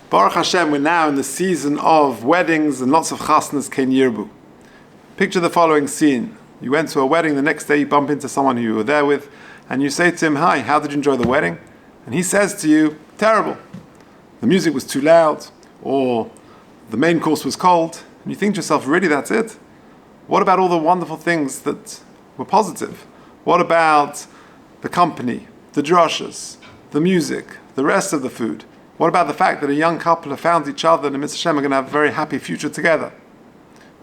Baruch Hashem, we're now in the season of weddings and lots of chasnas ken yirbu. Picture the following scene. You went to a wedding, the next day you bump into someone who you were there with, and you say to him, "Hi, how did you enjoy the wedding?" And he says to you, "Terrible. The music was too loud," or "the main course was cold." And you think to yourself, really, that's it? What about all the wonderful things that were positive? What about the company, the drushes, the music, the rest of the food? What about the fact that a young couple have found each other and in Mitzvah Hashem are going to have a very happy future together?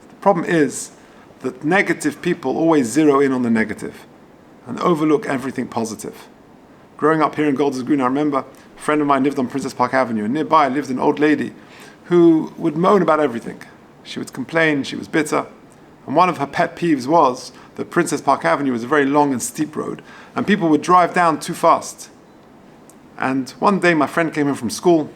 The problem is that negative people always zero in on the negative and overlook everything positive. Growing up here in Golders Green, I remember a friend of mine lived on Princess Park Avenue, and nearby lived an old lady who would moan about everything. She would complain, she was bitter, and one of her pet peeves was that Princess Park Avenue was a very long and steep road, and people would drive down too fast. And one day my friend came in from school,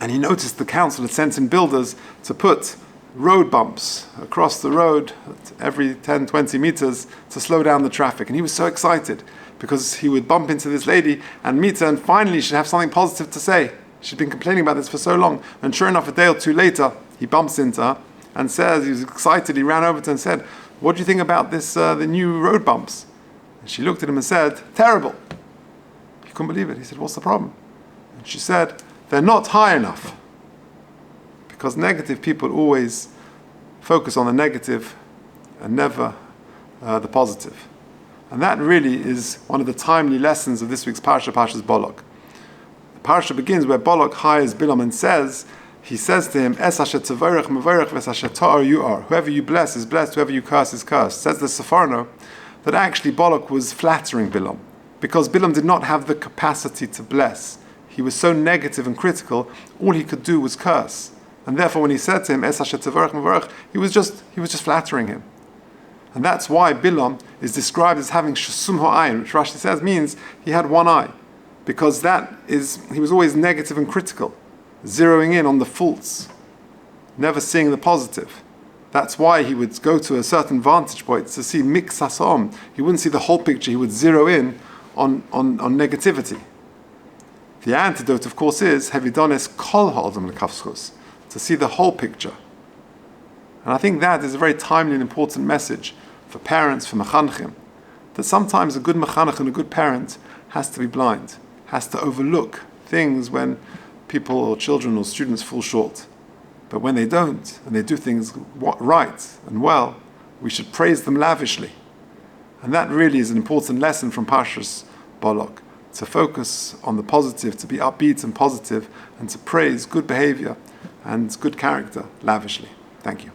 and he noticed the council had sent in builders to put road bumps across the road every 10, 20 meters to slow down the traffic. And he was so excited because he would bump into this lady and meet her, and finally she'd have something positive to say. She'd been complaining about this for so long. And sure enough, a day or two later, he bumps into her and says, he was excited, he ran over to her and said, "What do you think about this, the new road bumps?" And she looked at him and said, "Terrible." He couldn't believe it. He said, "What's the problem?" And she said, "They're not high enough." Because negative people always focus on the negative and never the positive. And that really is one of the timely lessons of this week's Parsha, Parshas Balak. The Parsha begins where Balak hires Bilam and he says to him, "Es asher tzavorech mevorech ves asher ta'ar yu'ar." Whoever you bless is blessed, whoever you curse is cursed. Says the Sefarno that actually Balak was flattering Bilam, because Bilam did not have the capacity to bless. He was so negative and critical, all he could do was curse. And therefore when he said to him, "Es asher tzavorech mevorech," he was just flattering him. And that's why Bilam is described as having shesum ha'ayin, which Rashi says means he had one eye, because he was always negative and critical, zeroing in on the faults, never seeing the positive. That's why he would go to a certain vantage point to see miksasom. He wouldn't see the whole picture, he would zero in on negativity. The antidote, of course, is hevidones kol ha'adam lekavschus, to see the whole picture. And I think that is a very timely and important message for parents, for mechanchim, that sometimes a good mechanach and a good parent has to be blind, has to overlook things when people or children or students fall short. But when they don't, and they do things right and well, we should praise them lavishly. And that really is an important lesson from Parshas Balak, to focus on the positive, to be upbeat and positive, and to praise good behavior and good character lavishly. Thank you.